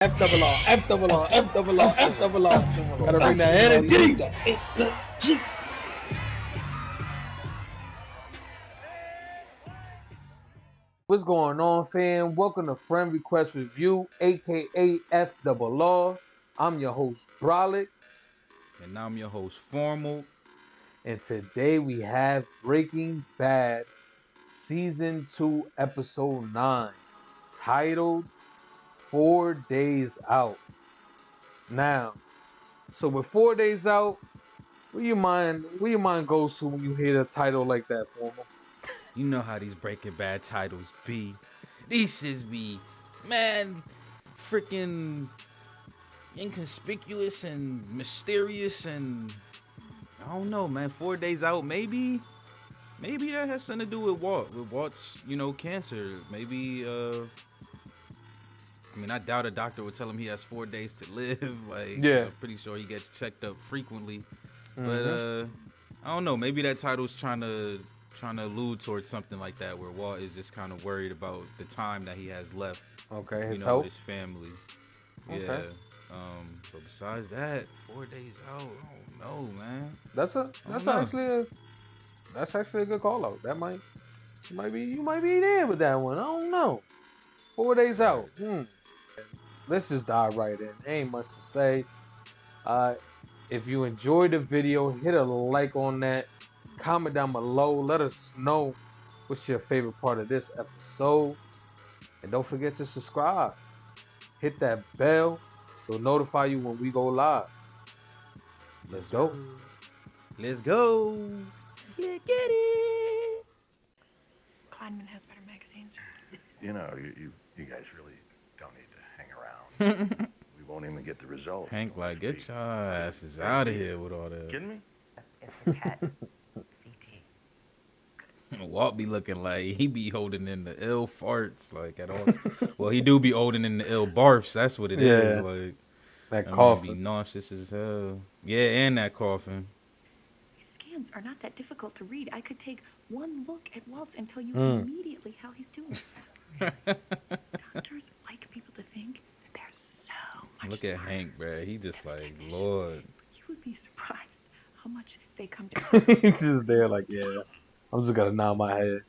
F double R, F double R, F double R, F double R. Gotta bring that energy. What's going on, fam? Welcome to Friend Request Review, aka F double R. I'm your host, Bralik, And I'm your host, Formal. and today we have Breaking Bad Season 2, Episode 9, titled 4 Days Out. Now, so with 4 days out, where your mind goes to when you hear a title like that, Formal? You know how these Breaking Bad titles be. These shits be, man, freaking inconspicuous and mysterious and I don't know, man. 4 days out, maybe that has something to do with Walt's, cancer. Maybe, I doubt a doctor would tell him he has 4 days to live. Like, Yeah. I'm pretty sure he gets checked up frequently. But Mm-hmm. I don't know. Maybe that title's trying to allude towards something like that, where Walt is just kind of worried about the time that he has left, Okay, his with health. his family. Okay. Yeah. But besides that, 4 days out, I don't know, man. That's a I don't that's know. actually a that's actually a good call out. That might be you might be there with that one. I don't know. 4 days Right. out. Let's just dive right in. Ain't much to say. Uh, if you enjoyed the video, hit a like on that. Comment down below. Let us know what's your favorite part of this episode, and don't forget to subscribe. Hit that bell. It'll notify you when we go live. Yes, Let's sir. go. Let's go. Yeah, get it. Kleinman has better magazines. You know, you guys really don't need to hang around. We won't even get the results. Hank, till like, next get week. your asses out of here with all that. Kidding me? It's a PET CT. Walt be looking like he be holding in the ill farts, like at all. Well, he do be holding in the ill barfs. That's what it is. Yeah, Like, that I mean, be coffin. nauseous as hell. Yeah, and that coughing. These scans are not that difficult to read. I could take one look at Waltz and tell you Mm. immediately how he's doing. Doctors like people to think that they're so much Look at smarter Hank, bruh. He just than the like, technicians. Lord. You would be surprised how much they come to us. He's just there, like, yeah. I'm just gonna nod my head.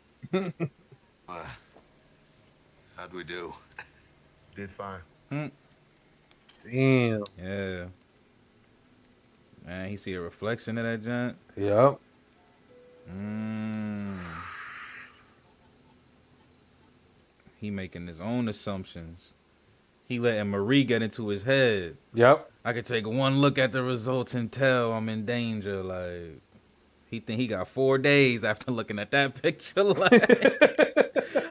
How'd we do? Did fine. Damn. Yeah. Man, he see a reflection of that giant. Yep. He making his own assumptions. He letting Marie get into his head. Yep. I could take one look at the results and tell I'm in danger. Like, he think he got 4 days after looking at that picture. Like,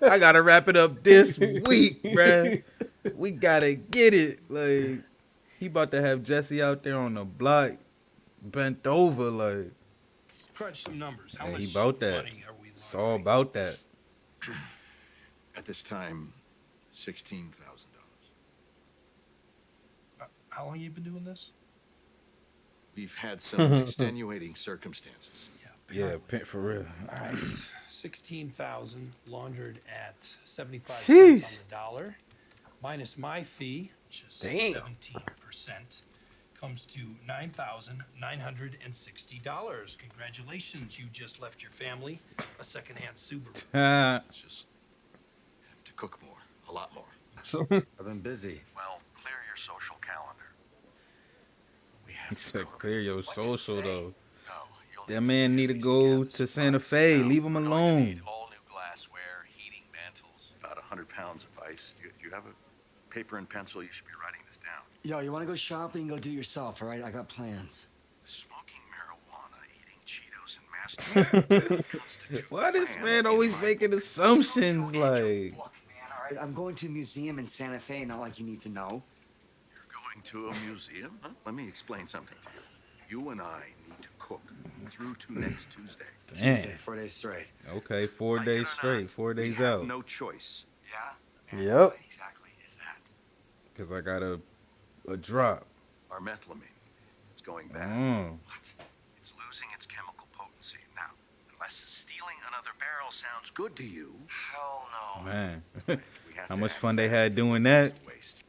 I gotta wrap it up this week, bruh. We gotta get it. Like, he about to have Jesse out there on the block, bent over. Like, Crunch some numbers. How yeah, much he about that. money are we It's all laundering? about that. At this time, $16,000. How long you been doing this? We've had some extenuating circumstances. Yeah, apparently. for real. All right, 16,000 laundered at 75 Sheesh. cents on the dollar, minus my fee, which is Damn. 17%, comes to $9,960. Congratulations, you just left your family a secondhand Subaru. It's just have to cook more, a lot more. I've been busy. Well, clear your social calendar. We He have to said, cook. clear your What, social, today? though. No, you'll That need man to need to at least go gather to some Santa supplies. Fe. Now, Leave him we're going to alone. need all new glassware, heating mantles, about 100 pounds of ice. Do you have a paper and pencil? You should be writing this down. Yo, you want to go shopping? Go do it yourself, all right? I got plans. Smoking marijuana, eating Cheetos, and masturbating constitute Why this plans man in always my making book. assumptions? Yo, Like, look, man, all right? I'm going to a museum in Santa Fe, not like you need to know. You're going to a museum? Huh? Let me explain something to you. You and I need to cook through to next Tuesday. damn. Tuesday, 4 days straight. Okay, 4 Like it days or straight, not, 4 days we have out. no choice. Yeah? Yep. What exactly is that? Because I got a drop. Our methylamine, it's going bad. What? It's losing its chemical potency. Now, unless stealing another barrel sounds good to you, Hell no. Man, we have how to much act fun they fast had before doing things that. waste.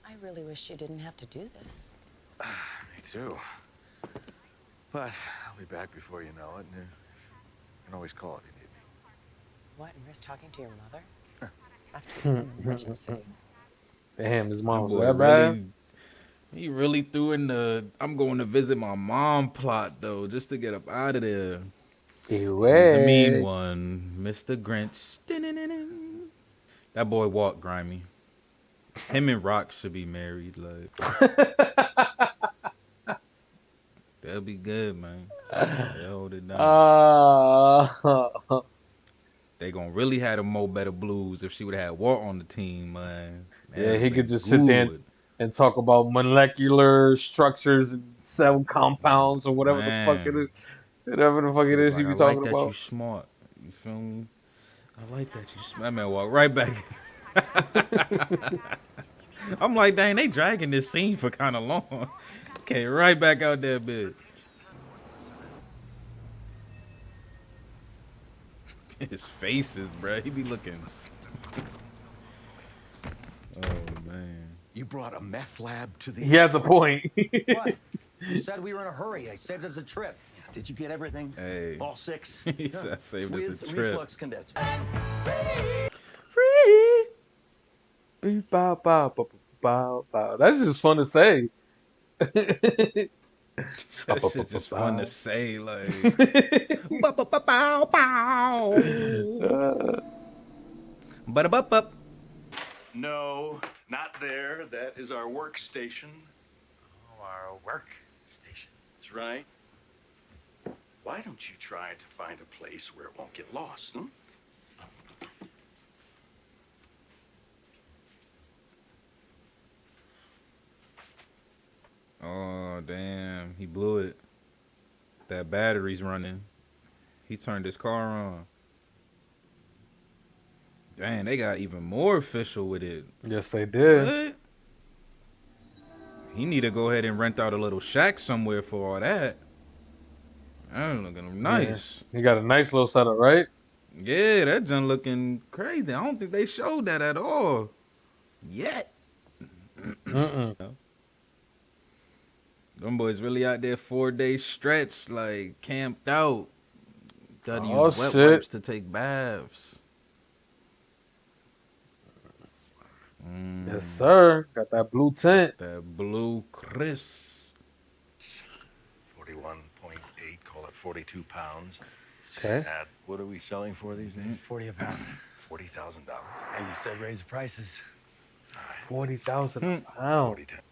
I really wish you didn't have to do this. Me too. But I'll be back before you know it. And you can always call if you need me. What, and risk talking to your mother? After some emergency. Damn, his My mom was boy that bad? really, he really threw in the I'm going to visit my mom plot though, just to get up out of there. He's a mean Way. one, Mr. Grinch. That boy walked grimy. Him and Rock should be married. Like that'll be good, man. They'll hold it down. Uh, They gonna really have the Mo Better Blues if she would have had Walt on the team, man. yeah, That'd he could been just sit there good, and talk about molecular structures and cell compounds or whatever the fuck it man. is. Whatever the fuck it Shit, is he like I be like talking that you about. smart. You feel me? I like that you smart. That man walk right back. I'm like, dang, they dragging this scene for kind of long. Okay, right back out there, bitch. His faces, bro. He be looking. Oh man. You brought a meth lab to the He has a point. What? You said we were in a hurry. I saved us a trip. Did you get everything? Hey. All 6? He said, saved us a With trip. reflux condenser. Free. Bow, bow, bow, bow, bow. That's just fun to say. That shit's just fun to say, like. Bow, bow. Ba-da-bup-bup. No, not there. That is our workstation. Oh, our workstation. That's right. Why don't you try to find a place where it won't get lost, hmm? Oh, damn. He blew it. That battery's running. He turned his car on. Dang, they got even more official with it. Yes, they did. What? He need to go ahead and rent out a little shack somewhere for all that. That looking nice. Yeah. He got a nice little setup, right? Yeah, that junk looking crazy. I don't think they showed that at all. Yet. Mm-mm. Them boys really out there 4-day stretch, like camped out. Gotta Oh, use wet shit. wipes to take baths. Yes, sir. Got that blue tint. That blue Chris. 41.8, call it 42 pounds. Okay. At, what are we selling for these days? 40 a pound. $40,000. And you said raise the prices. 40,000 a pound. 40 times.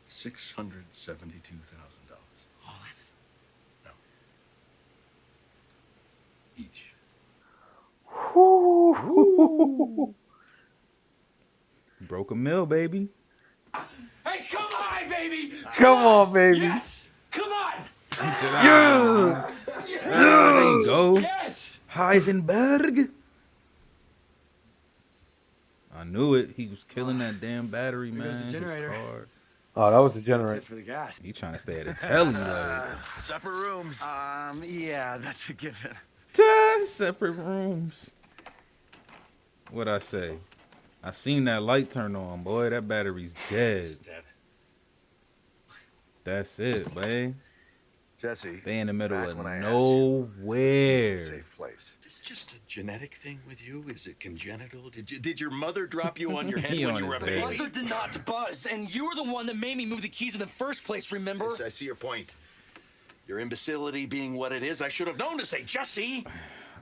$672,000. All No. Each. Whew. Broke a mill, baby. Hey, come on, baby! Come on, baby. Yes! Come on! He said, Yeah. there you go. Yes! Heisenberg. I knew it. He was killing that damn battery, man. goes the His generator. car. Oh, that was the That's generator. it for the gas. He trying to stay at the telly, like. Separate rooms. Yeah, that's a given. 10 separate rooms. What I say? I seen that light turn on, boy. That battery's dead. It's dead. That's it, man. Jesse, They in the middle back of when I asked you, nowhere. it's a safe place. Is this just a genetic thing with you? Is it congenital? Did your mother drop you on your head He when on you were a his head. baby? Buzzer did not buzz, and you were the one that made me move the keys in the first place, remember? Yes, I see your point. Your imbecility being what it is, I should have known to say, Jesse.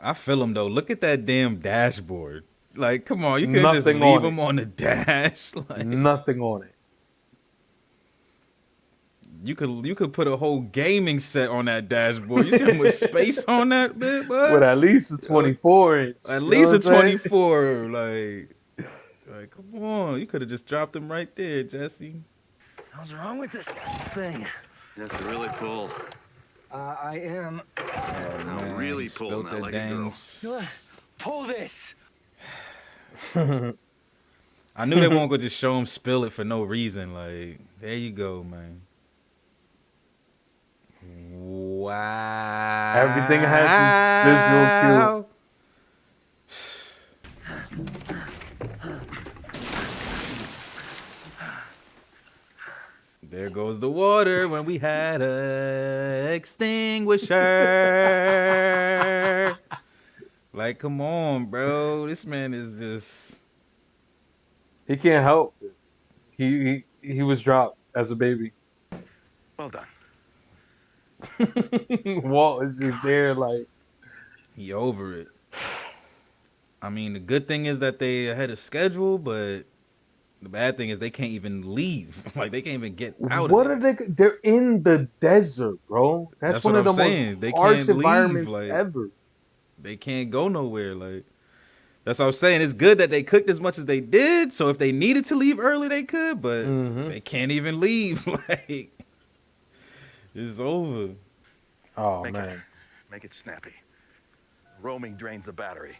I feel him though. Look at that damn dashboard. Like, come on, you can't just Nothing leave on him on the dash. Like, Nothing on it. you could put a whole gaming set on that dashboard. You see how much space on that bit, bud? With at least a 24 inch. At You least know a what I'm saying? 24. Like, come on. You could have just dropped him right there, Jesse. What's wrong with this thing? You have to really pull. I am. No, Man, really he pull spilled now, that like a dang. girl. Pull this. I knew they won't go just show him spill it for no reason. Like, there you go, man. Wow. Everything has its visual cue. There goes the water when we had a extinguisher. Like, come on, bro. This man is just. He can't help it. He was dropped as a baby. Well done. Walt is just there like He over it. I mean, the good thing is that they ahead of schedule, but the bad thing is they can't even leave. Like, they can't even get out of what are there. they? They're in the desert, bro. That's That's one what of I'm the most saying. They harsh can't leave. environments Like, ever. they can't go nowhere. Like, that's what I'm saying. It's good that they cooked as much as they did. So if they needed to leave early, they could, but they can't even leave. Like, it's over. Oh Make man. it snappy. Roaming drains the battery.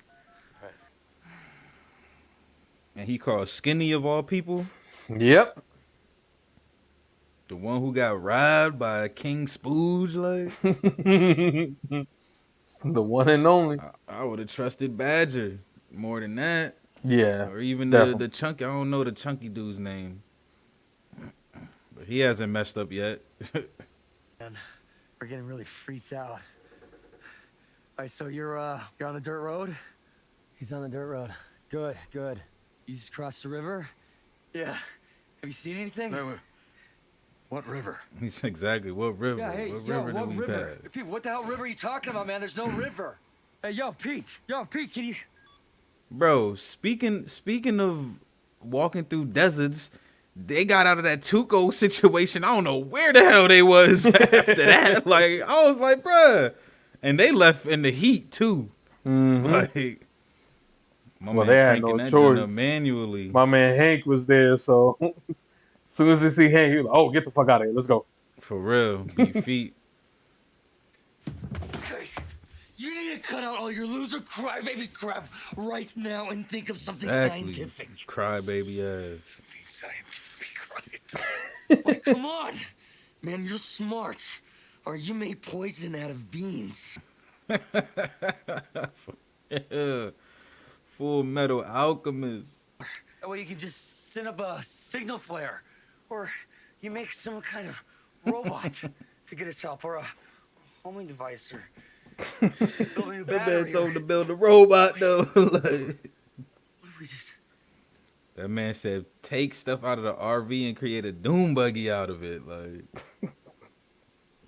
And he called Skinny of all people, Yep. the one who got robbed by King Spooge. Like, The one and only. I would have trusted Badger more than that. Yeah. Or even the Definitely. chunky. I don't know the chunky dude's name, but he hasn't messed up yet. Man, we're getting really freaked out. All right, so you're on the dirt road? He's on the dirt road. Good, good. You just crossed the river? Yeah. Have you seen anything? What river? He's exactly what river? Yeah, hey, what yo, river what did we river? pass? Pete, what the hell river are you talking about, man? There's no river. Hey, yo, Pete, can you? Bro, speaking of walking through deserts, they got out of that Tuco situation. I don't know where the hell they was after that. Like, I was like, bruh. And they left in the heat too. Like, my Well, man they had cranking no that joint up choice. manually. My man Hank was there, so as soon as they see Hank, he was like, "Oh, get the fuck out of here. Let's go." For real, beat feet. Hey, you need to cut out all your loser crybaby crap right now and think of something Exactly. scientific. Crybaby ass. Scientific, right? Like, come on, man, you're smart. Or you made poison out of beans. Yeah. Full Metal Alchemist. That way you can just send up a signal flare. Or you make some kind of robot to get us help. Or a homing device. Or build a new That battery. man told him to build a robot though. Like, What if we just... that man said take stuff out of the RV and create a doom buggy out of it. Like,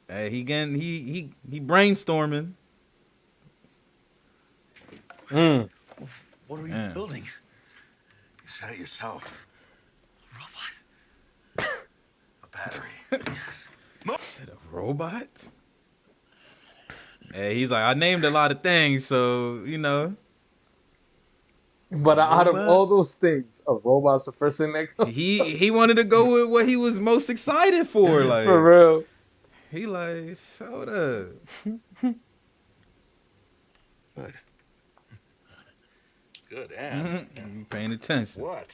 hey, he brainstorming. What are we Yeah. building? You said it yourself. Robot? A battery. Said a robot? Hey, he's like, I named a lot of things, so you know. But out of Robot? all those things, a robot's the first thing that comes. He wanted to go with what he was most excited for. Like, For real. he like, showed up. Good. Good, and You paying attention. what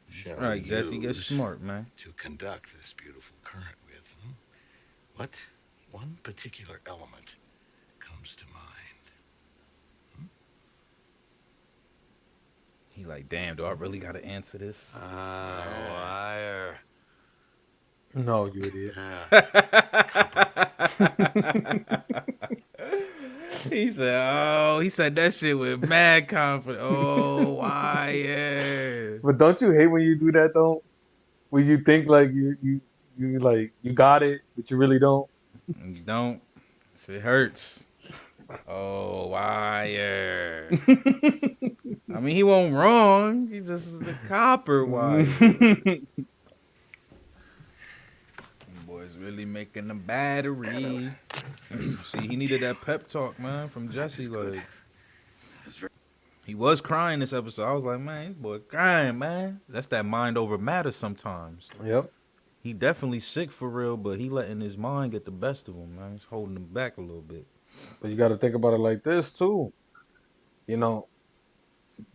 shall All right, we Jesse, get use smart, man. to conduct this beautiful current with? What one particular element comes to mind? He like, damn, do I really gotta answer this? Wire. No, you idiot. He said that shit with mad confidence. Oh, wire. But don't you hate when you do that though? When you think like you like you got it, but you really don't. You don't. Shit hurts. Oh, wire. I mean, he won't wrong. He's just the copper wire. Boy's really making a battery. See, he needed that pep talk, man, from Jesse. Like, he was crying this episode. I was like, man, this boy crying, man. That's that mind over matter sometimes. Yep. He definitely sick for real, but he letting his mind get the best of him, man. It's holding him back a little bit. But you got to think about it like this too. You know,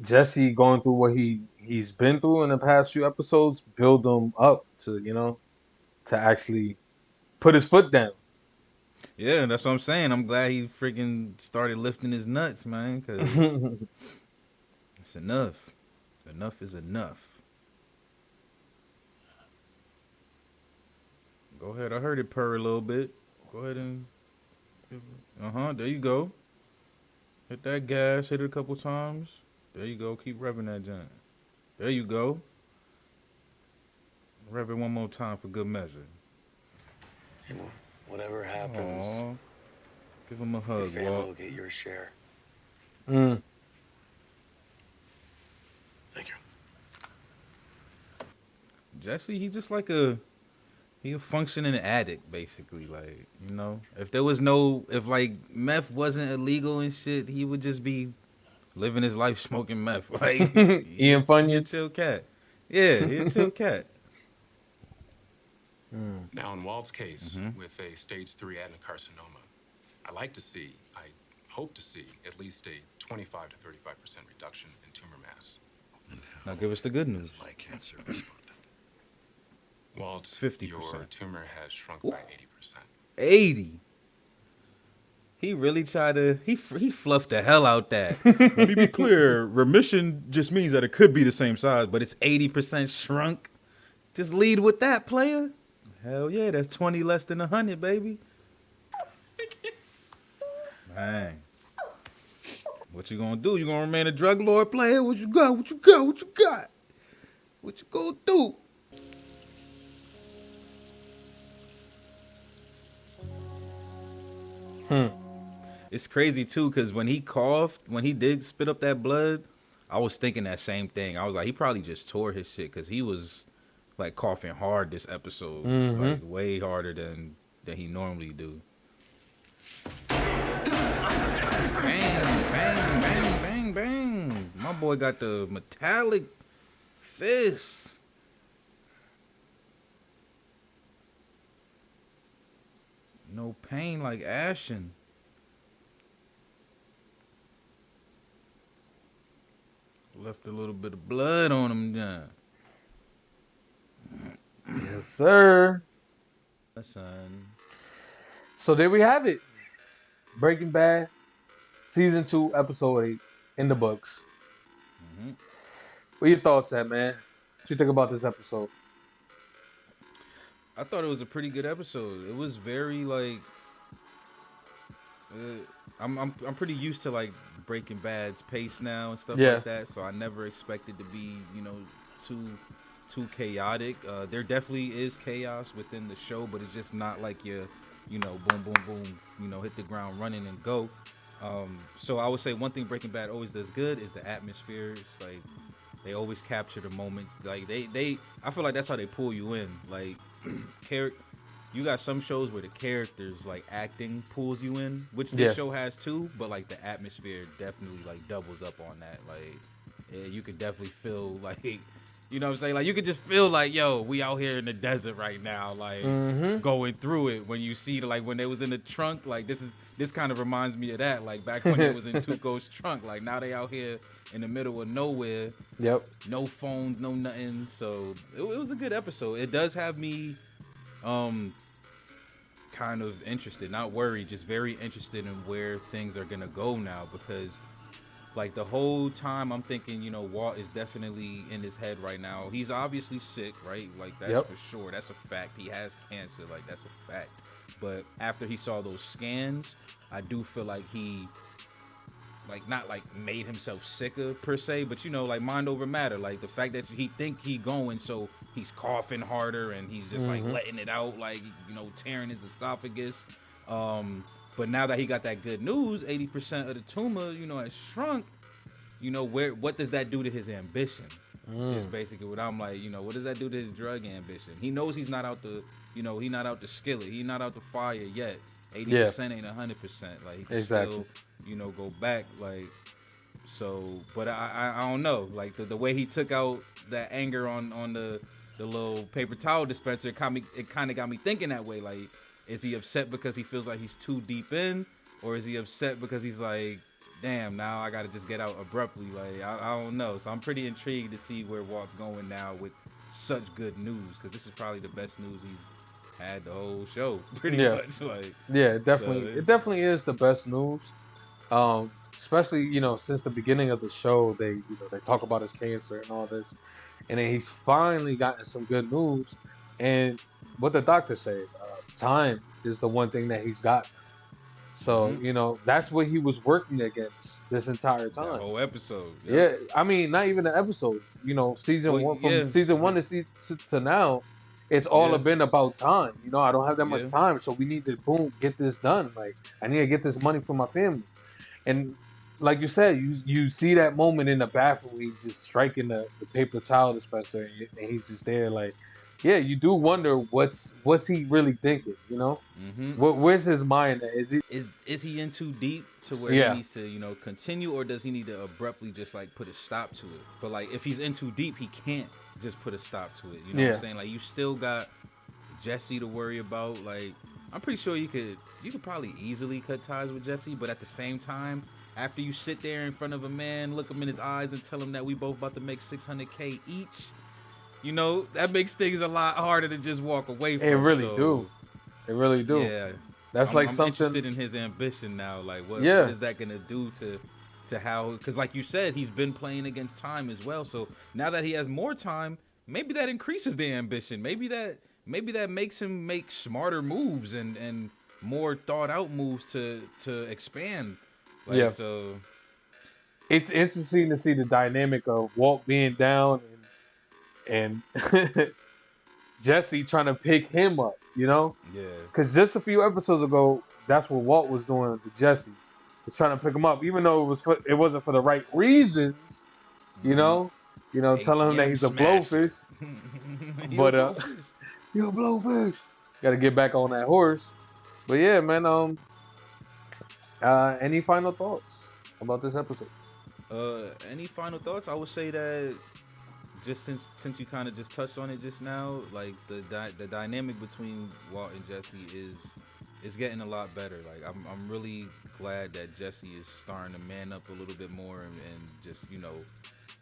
Jesse going through what he's been through in the past few episodes build him up to, you know, to actually put his foot down. Yeah, that's what I'm saying. I'm glad he freaking started lifting his nuts, man, because it's enough. Enough is enough. Go ahead. I heard it purr a little bit. Go ahead and. There you go. Hit that gas. Hit it a couple times. There you go. Keep revving that joint. There you go. Rev it one more time for good measure. Whatever happens, Aw. Give him a your hug, family Walt. will get your share. Mm. Thank you. Jesse, he's just like he a functioning addict, basically. Like, you know, if like meth wasn't illegal and shit, he would just be living his life smoking meth. Like, Ian he a Funyuns. chill cat. Yeah, he a chill cat. Now, in Walt's case, with a stage 3 adenocarcinoma, I hope to see at least a 25 to 35% reduction in tumor mass. Now give us the good news. My cancer responded. Walt, 50%. your tumor has shrunk by 80%. 80. He really tried to. He fluffed the hell out that. Let me be clear. Remission just means that it could be the same size, but it's 80% shrunk. Just lead with that, player. Hell yeah, that's 20 less than 100, baby. Man, what you gonna do? You gonna remain a drug lord, player? What you got? What you got? What you got? What you gonna do? It's crazy too, cause when he coughed, when he did spit up that blood, I was thinking that same thing. I was like, he probably just tore his shit, cause he was like coughing hard this episode, like way harder than he normally do. Bang, bang, bang, bang, bang. My boy got the metallic fist. No pain like Ashen. Left a little bit of blood on him, John. Yes, sir. Son. So there we have it. Breaking Bad, season 2, episode 8, in the books. What are your thoughts at, man? What you think about this episode? I thought it was a pretty good episode. It was very like, I'm pretty used to like Breaking Bad's pace now and stuff like that. So I never expected to be, you know, too chaotic. There definitely is chaos within the show, but it's just not like you know, boom, boom, boom, you know, hit the ground running and go. So I would say one thing Breaking Bad always does good is the atmosphere. It's like they always capture the moments. Like they I feel like that's how they pull you in. Like you got some shows where the characters like acting pulls you in, which this show has too, but like the atmosphere definitely like doubles up on that. Like you could definitely feel like, you know what I'm saying? Like you could just feel like, yo, we out here in the desert right now, like going through it. When you see like when they was in the trunk, like this kind of reminds me of that. Like back when it was in Tuco's trunk. Like now they out here in the middle of nowhere. Yep. No phones, no nothing. So it was a good episode. It does have me kind of interested, not worried, just very interested in where things are gonna go now, because like the whole time I'm thinking, you know, Walt is definitely in his head right now. He's obviously sick, right? Like that's for sure. That's a fact. He has cancer. Like that's a fact. But after he saw those scans, I do feel like he like not like made himself sicker per se, but you know, like mind over matter. Like the fact that he think he going, so he's coughing harder and he's just like letting it out, like, you know, tearing his esophagus. But now that he got that good news, 80% of the tumor, you know, has shrunk. You know, what does that do to his ambition? Is basically what I'm like, you know, what does that do to his drug ambition? He knows he's not out the, you know, he's not out the skillet. He's not out the fire yet. 80% ain't 100%. Like, he can still, you know, go back. Like, so, but I don't know. Like, the way he took out that anger on the little paper towel dispenser, it kind of got me thinking that way. Like, is he upset because he feels like he's too deep in? Or is he upset because he's like, damn, now I got to just get out abruptly? Like, I don't know. So I'm pretty intrigued to see where Walt's going now with such good news, because this is probably the best news he's had the whole show, pretty much. Like, definitely. It definitely is the best news. Especially, you know, since the beginning of the show, they talk about his cancer and all this. And then he's finally gotten some good news. And what the doctor said. Time is the one thing that he's got. So Mm-hmm. you know that's what he was working against this entire That time. whole episode. Yep. Yeah, I mean, not even the episodes. You know, season Well, one from yeah. season one Mhm. to now, it's all Yeah. been about time. You know, I don't have that much Yeah. time, so we need to boom get this done. Like, I need to get this money for my family. And like you said, you see that moment in the bathroom where he's just striking the paper towel dispenser, and he's just there. Like, yeah, you do wonder what's he really thinking. You know, Mm-hmm. where's his mind at? Is he? Is he in too deep to where he Yeah, needs to, you know, continue, or does he need to abruptly just like put a stop to it? But like if he's in too deep, he can't just put a stop to it. You know what yeah, I'm saying? Like you still got Jesse to worry about. Like I'm pretty sure you could probably easily cut ties with Jesse, but at the same time, after you sit there in front of a man, look him in his eyes, and tell him that we both about to make 600K each, you know that makes things a lot harder to just walk away it from. really do. So It really do. yeah, That's like I'm interested something. in his ambition now. Like, what Yeah, is that gonna do to how? Because like you said, he's been playing against time as well. So now that he has more time, maybe that increases the ambition. Maybe that makes him make smarter moves and more thought out moves to expand. Like yeah. so, It's interesting to see the dynamic of Walt being down and Jesse trying to pick him up. You know, yeah, because just a few episodes ago, that's what Walt was doing to Jesse, was trying to pick him up, even though it wasn't for the right reasons. You hmm know, telling him that ATM he's a smasher. blowfish, You a but blowfish. you're a blowfish. Got to get back on that horse. But yeah, man. Any final thoughts about this episode? Any final thoughts? I would say that just since you kind of just touched on it just now, like the dynamic between Walt and Jesse is getting a lot better. Like I'm really glad that Jesse is starting to man up a little bit more and just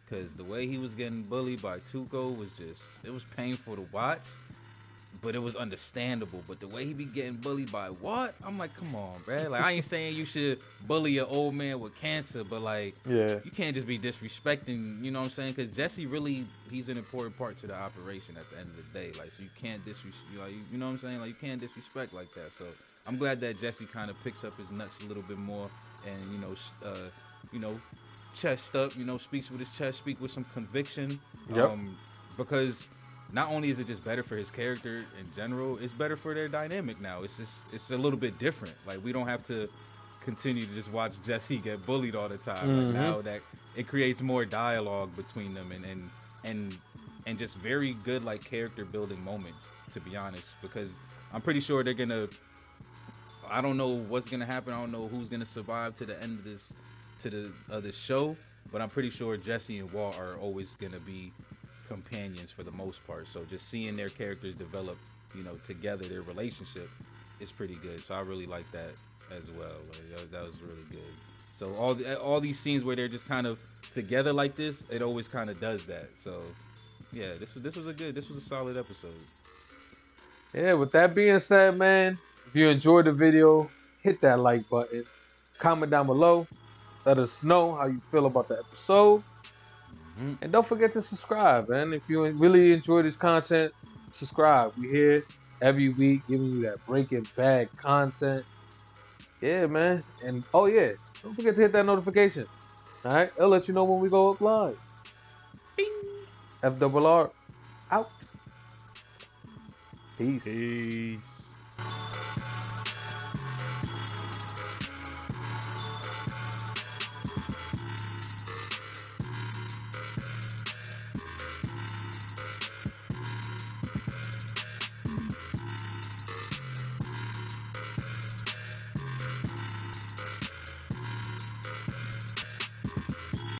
because the way he was getting bullied by Tuco was it was painful to watch, but it was understandable. But the way he be getting bullied by what? I'm like, come on, bruh. Like, I ain't saying you should bully an old man with cancer, but like, Yeah. you can't just be disrespecting. You know what I'm saying? Because Jesse really, he's an important part to the operation at the end of the day. Like, so you can't disrespect. Like, you know what I'm saying? Like, you can't disrespect like that. So I'm glad that Jesse kind of picks up his nuts a little bit more, and you know, chest up. Speaks with his chest, speak with some conviction. Yep. Because not only is it just better for his character in general, it's better for their dynamic now. It's a little bit different. Like we don't have to continue to just watch Jesse get bullied all the time. Like now that it creates more dialogue between them and just very good like character building moments, to be honest. Because I'm pretty sure they're gonna I don't know what's gonna happen. I don't know who's gonna survive to the end of this show, but I'm pretty sure Jesse and Walt are always gonna be companions for the most part. So just seeing their characters develop, together, their relationship is pretty good. So I really like that as well. Like, that was really good. So all these scenes where they're just kind of together like this, it always kind of does that. So yeah, this was a solid episode. Yeah, with that being said, man, if you enjoyed the video, hit that like button. Comment down below. Let us know how you feel about the episode. And don't forget to subscribe, man. If you really enjoy this content, subscribe. We here every week giving you that Breaking Bad content. Yeah, man. And oh yeah, don't forget to hit that notification. All right, it'll let you know when we go up live. Bing. FRR out. Peace. Peace.